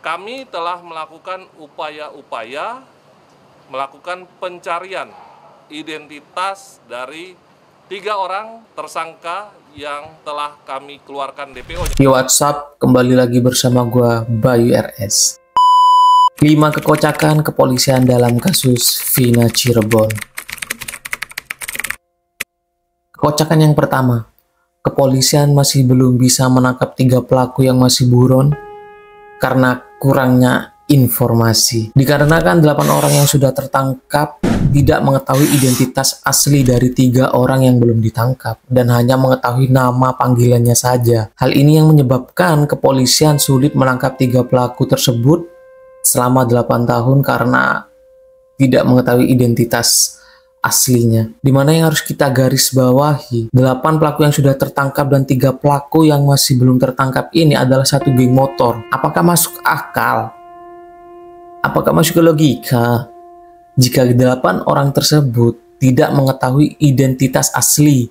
Kami telah melakukan upaya-upaya melakukan pencarian identitas dari 3 orang tersangka yang telah kami keluarkan DPO-nya. Di WhatsApp, kembali lagi bersama gua Bayu RS. 5 kekocakan kepolisian dalam kasus Vina Cirebon. Kekocakan yang pertama, kepolisian masih belum bisa menangkap 3 pelaku yang masih buron karena kurangnya informasi. Dikarenakan 8 orang yang sudah tertangkap tidak mengetahui identitas asli dari 3 orang yang belum ditangkap dan hanya mengetahui nama panggilannya saja. Hal ini yang menyebabkan kepolisian sulit menangkap 3 pelaku tersebut selama 8 tahun karena tidak mengetahui identitas aslinya. Dimana yang harus kita garis bawahi, 8 pelaku yang sudah tertangkap dan 3 pelaku yang masih belum tertangkap ini adalah satu geng motor. Apakah masuk akal? Apakah masuk ke logika jika 8 orang tersebut tidak mengetahui identitas asli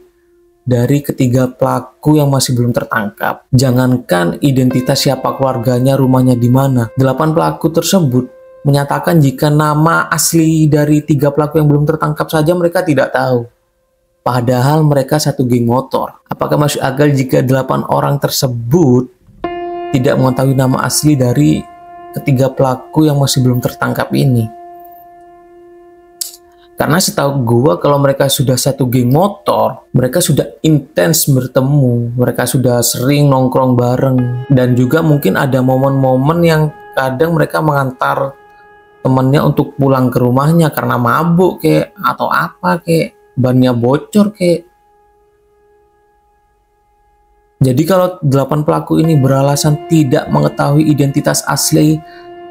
dari ketiga pelaku yang masih belum tertangkap? Jangankan identitas siapa keluarganya, rumahnya di mana, 8 pelaku tersebut menyatakan jika nama asli dari 3 pelaku yang belum tertangkap saja mereka tidak tahu. Padahal mereka satu geng motor. Apakah masuk akal jika 8 orang tersebut tidak mengetahui nama asli dari ketiga pelaku yang masih belum tertangkap ini? Karena setahu gua kalau mereka sudah satu geng motor, mereka sudah intens bertemu, mereka sudah sering nongkrong bareng, dan juga mungkin ada momen-momen yang kadang mereka mengantar temannya untuk pulang ke rumahnya karena mabuk kek atau apa kek, bannya bocor kek. Jadi kalau 8 pelaku ini beralasan tidak mengetahui identitas asli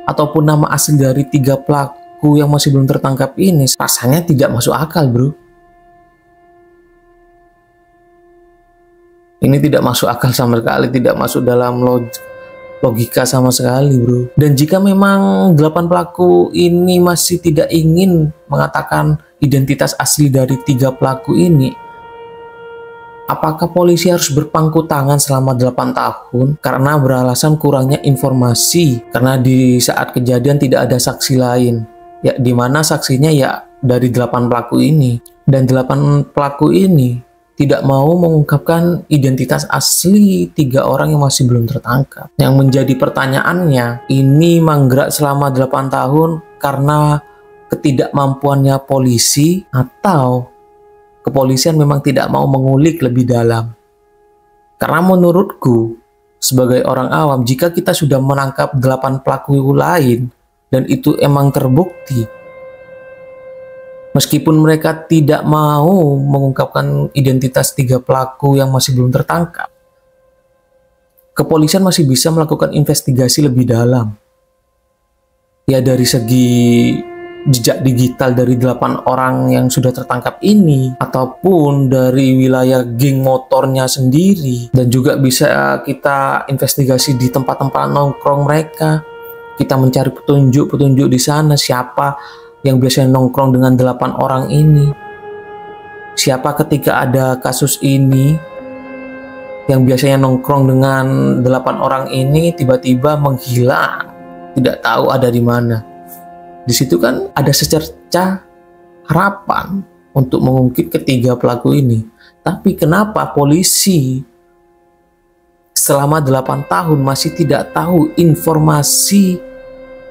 ataupun nama asli dari 3 pelaku yang masih belum tertangkap ini, rasanya tidak masuk akal, bro. Ini tidak masuk akal sama sekali, tidak masuk dalam logika sama sekali, bro. Dan jika memang 8 pelaku ini masih tidak ingin mengatakan identitas asli dari 3 pelaku ini, apakah polisi harus berpangku tangan selama 8 tahun karena beralasan kurangnya informasi? Karena di saat kejadian tidak ada saksi lain, ya dimana saksinya ya dari 8 pelaku ini, dan 8 pelaku ini tidak mau mengungkapkan identitas asli 3 orang yang masih belum tertangkap. Yang menjadi pertanyaannya, ini manggerak selama 8 tahun karena ketidakmampuannya polisi atau kepolisian memang tidak mau mengulik lebih dalam? Karena menurutku, sebagai orang awam, jika kita sudah menangkap 8 pelaku lain dan itu emang terbukti, meskipun mereka tidak mau mengungkapkan identitas 3 pelaku yang masih belum tertangkap, kepolisian masih bisa melakukan investigasi lebih dalam. Ya dari segi jejak digital dari 8 orang yang sudah tertangkap ini, ataupun dari wilayah geng motornya sendiri, dan juga bisa kita investigasi di tempat-tempat nongkrong mereka. Kita mencari petunjuk-petunjuk di sana, siapa yang biasanya nongkrong dengan 8 orang ini, siapa ketika ada kasus ini yang biasanya nongkrong dengan 8 orang ini tiba-tiba menghilang, tidak tahu ada di mana. Di situ kan ada secerca harapan untuk mengungkit ketiga pelaku ini. Tapi kenapa polisi selama 8 tahun masih tidak tahu informasi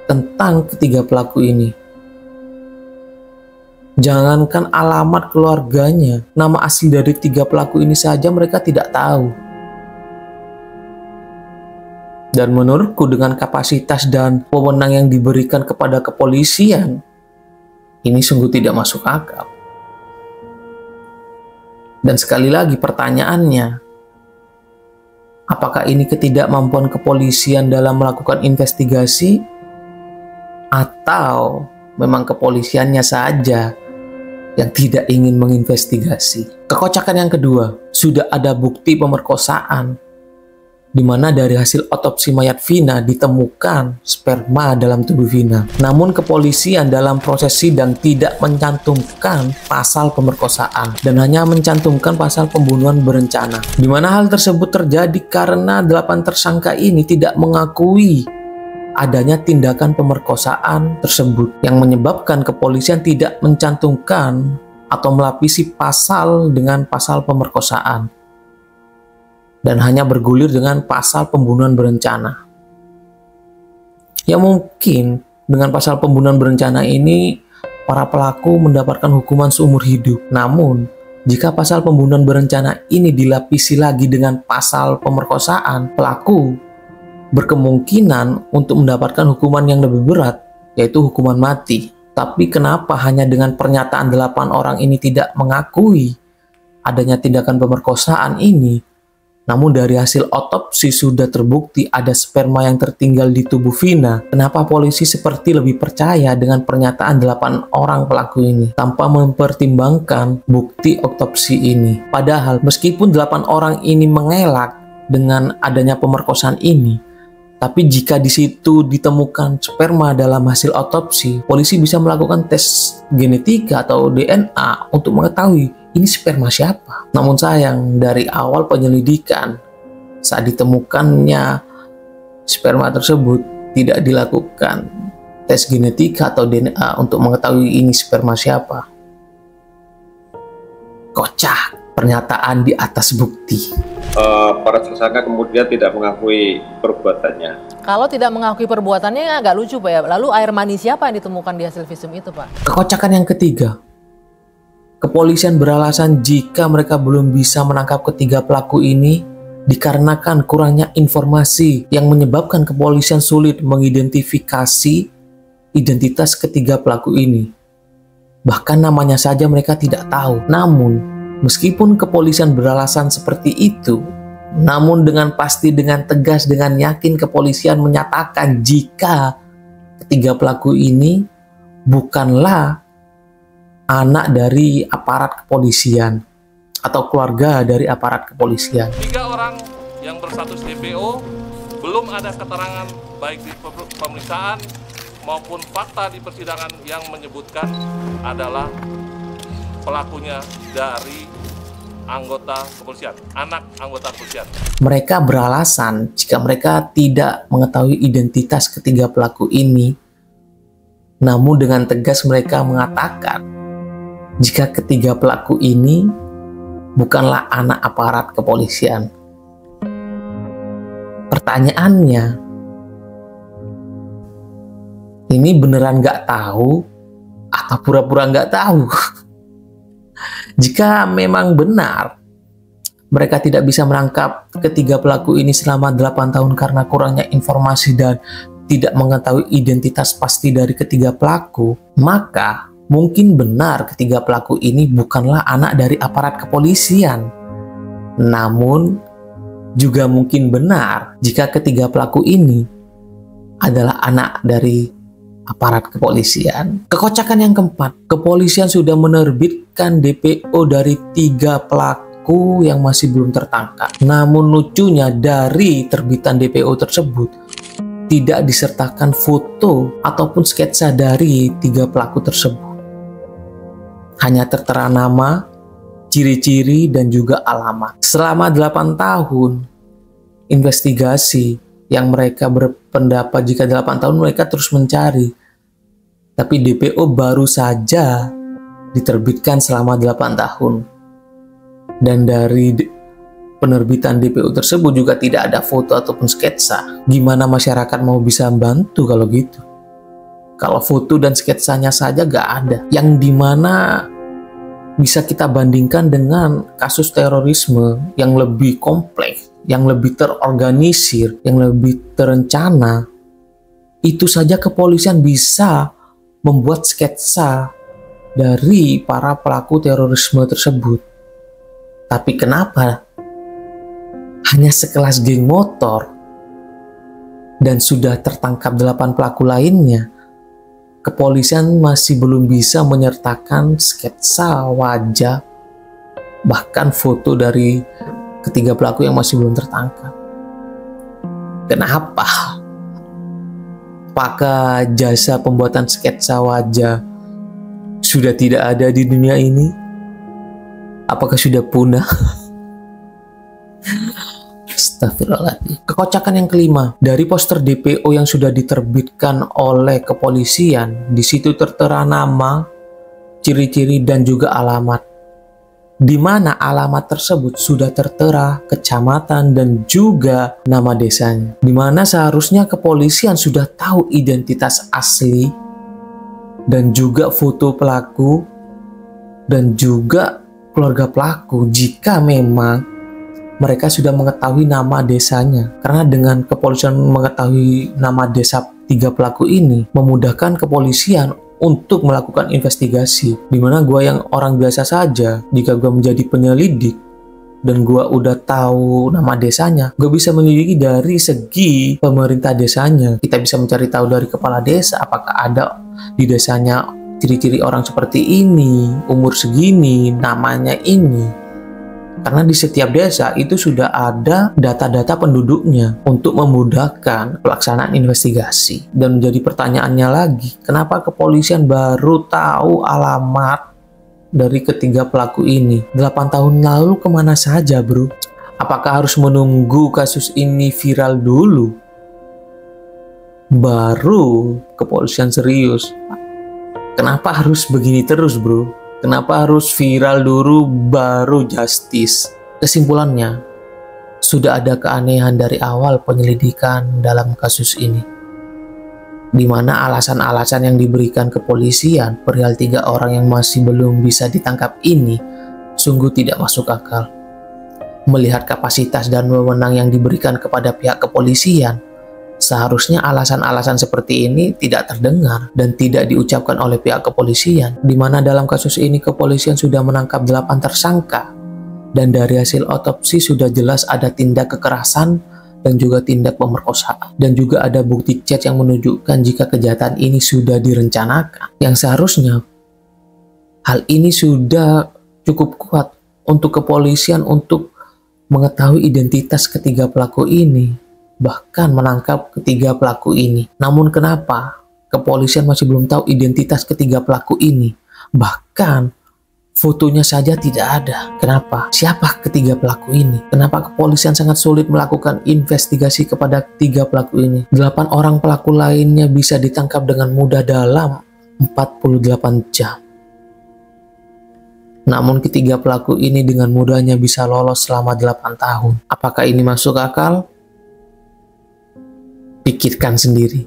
tentang ketiga pelaku ini? Jangankan alamat keluarganya, nama asli dari 3 pelaku ini saja mereka tidak tahu. Dan menurutku dengan kapasitas dan wewenang yang diberikan kepada kepolisian, ini sungguh tidak masuk akal. Dan sekali lagi pertanyaannya, apakah ini ketidakmampuan kepolisian dalam melakukan investigasi, atau memang kepolisiannya saja yang tidak ingin menginvestigasi? Kekocakan yang kedua, sudah ada bukti pemerkosaan, di mana dari hasil otopsi mayat Vina ditemukan sperma dalam tubuh Vina. Namun kepolisian dalam proses sidang tidak mencantumkan pasal pemerkosaan dan hanya mencantumkan pasal pembunuhan berencana. Di mana hal tersebut terjadi karena 8 tersangka ini tidak mengakui adanya tindakan pemerkosaan tersebut yang menyebabkan kepolisian tidak mencantumkan atau melapisi pasal dengan pasal pemerkosaan dan hanya bergulir dengan pasal pembunuhan berencana. Ya mungkin dengan pasal pembunuhan berencana ini para pelaku mendapatkan hukuman seumur hidup. Namun jika pasal pembunuhan berencana ini dilapisi lagi dengan pasal pemerkosaan, pelaku berkemungkinan untuk mendapatkan hukuman yang lebih berat, yaitu hukuman mati. Tapi kenapa hanya dengan pernyataan 8 orang ini tidak mengakui adanya tindakan pemerkosaan ini? Namun dari hasil otopsi sudah terbukti ada sperma yang tertinggal di tubuh Vina. Kenapa polisi seperti lebih percaya dengan pernyataan 8 orang pelaku ini tanpa mempertimbangkan bukti otopsi ini? Padahal meskipun 8 orang ini mengelak dengan adanya pemerkosaan ini, tapi jika di situ ditemukan sperma dalam hasil otopsi, polisi bisa melakukan tes genetika atau DNA untuk mengetahui ini sperma siapa. Namun sayang, dari awal penyelidikan, saat ditemukannya sperma tersebut, tidak dilakukan tes genetika atau DNA untuk mengetahui ini sperma siapa. Kocak, pernyataan di atas bukti. Para tersangka kemudian tidak mengakui perbuatannya. Kalau tidak mengakui perbuatannya agak lucu Pak ya. Lalu air mani siapa yang ditemukan di hasil visum itu Pak? Kekocakan yang ketiga, kepolisian beralasan jika mereka belum bisa menangkap ketiga pelaku ini dikarenakan kurangnya informasi yang menyebabkan kepolisian sulit mengidentifikasi identitas ketiga pelaku ini. Bahkan namanya saja mereka tidak tahu. Namun meskipun kepolisian beralasan seperti itu, namun dengan pasti, dengan tegas, dengan yakin kepolisian menyatakan jika ketiga pelaku ini bukanlah anak dari aparat kepolisian atau keluarga dari aparat kepolisian. 3 orang yang berstatus DPO belum ada keterangan baik di pemeriksaan maupun fakta di persidangan yang menyebutkan adalah pelakunya dari anggota kepolisian, anak anggota kepolisian. Mereka beralasan jika mereka tidak mengetahui identitas ketiga pelaku ini, namun dengan tegas mereka mengatakan jika ketiga pelaku ini bukanlah anak aparat kepolisian. Pertanyaannya, ini beneran nggak tahu atau pura-pura nggak tahu? Jika memang benar mereka tidak bisa menangkap ketiga pelaku ini selama 8 tahun karena kurangnya informasi dan tidak mengetahui identitas pasti dari ketiga pelaku, maka mungkin benar ketiga pelaku ini bukanlah anak dari aparat kepolisian. Namun juga mungkin benar jika ketiga pelaku ini adalah anak dari aparat kepolisian. Kekocakan yang keempat, kepolisian sudah menerbitkan DPO dari 3 pelaku yang masih belum tertangkap. Namun lucunya dari terbitan DPO tersebut tidak disertakan foto ataupun sketsa dari 3 pelaku tersebut. Hanya tertera nama, ciri-ciri, dan juga alamat. Selama 8 tahun investigasi yang mereka berpendapat jika 8 tahun mereka terus mencari, tapi DPO baru saja diterbitkan selama 8 tahun. Dan dari penerbitan DPO tersebut juga tidak ada foto ataupun sketsa. Gimana masyarakat mau bisa bantu kalau gitu? Kalau foto dan sketsanya saja gak ada, yang dimana bisa kita bandingkan dengan kasus terorisme yang lebih kompleks, yang lebih terorganisir, yang lebih terencana. Itu saja kepolisian bisa membuat sketsa dari para pelaku terorisme tersebut. Tapi kenapa hanya sekelas geng motor dan sudah tertangkap 8 pelaku lainnya, kepolisian masih belum bisa menyertakan sketsa wajah, bahkan foto dari ketiga pelaku yang masih belum tertangkap? Kenapa? Apakah jasa pembuatan sketsa wajah sudah tidak ada di dunia ini? Apakah sudah punah? Astagfirullahaladzim. Kekocakan yang kelima, dari poster DPO yang sudah diterbitkan oleh kepolisian, di situ tertera nama, ciri-ciri, dan juga alamat. Di mana alamat tersebut sudah tertera kecamatan dan juga nama desanya. Di mana seharusnya kepolisian sudah tahu identitas asli dan juga foto pelaku dan juga keluarga pelaku jika memang mereka sudah mengetahui nama desanya. Karena dengan kepolisian mengetahui nama desa 3 pelaku ini, memudahkan kepolisian untuk melakukan investigasi. Dimana gue yang orang biasa saja, jika gue menjadi penyelidik dan gue udah tahu nama desanya, gue bisa menyelidiki dari segi pemerintah desanya. Kita bisa mencari tahu dari kepala desa, apakah ada di desanya ciri-ciri orang seperti ini, umur segini, namanya ini. Karena di setiap desa itu sudah ada data-data penduduknya untuk memudahkan pelaksanaan investigasi. Dan menjadi pertanyaannya lagi, kenapa kepolisian baru tahu alamat dari ketiga pelaku ini? 8 tahun lalu kemana saja, bro? Apakah harus menunggu kasus ini viral dulu baru kepolisian serius? Kenapa harus begini terus, bro? Kenapa harus viral dulu baru justice? Kesimpulannya, sudah ada keanehan dari awal penyelidikan dalam kasus ini, di mana alasan-alasan yang diberikan kepolisian perihal 3 orang yang masih belum bisa ditangkap ini sungguh tidak masuk akal. Melihat kapasitas dan wewenang yang diberikan kepada pihak kepolisian, seharusnya alasan-alasan seperti ini tidak terdengar dan tidak diucapkan oleh pihak kepolisian, di mana dalam kasus ini kepolisian sudah menangkap 8 tersangka dan dari hasil otopsi sudah jelas ada tindak kekerasan dan juga tindak pemerkosaan, dan juga ada bukti chat yang menunjukkan jika kejahatan ini sudah direncanakan, yang seharusnya hal ini sudah cukup kuat untuk kepolisian untuk mengetahui identitas ketiga pelaku ini, bahkan menangkap ketiga pelaku ini. Namun kenapa kepolisian masih belum tahu identitas ketiga pelaku ini? Bahkan fotonya saja tidak ada. Kenapa? Siapa ketiga pelaku ini? Kenapa kepolisian sangat sulit melakukan investigasi kepada 3 pelaku ini? 8 orang pelaku lainnya bisa ditangkap dengan mudah dalam 48 jam. Namun ketiga pelaku ini dengan mudahnya bisa lolos selama 8 tahun. Apakah ini masuk akal? Pikirkan sendiri.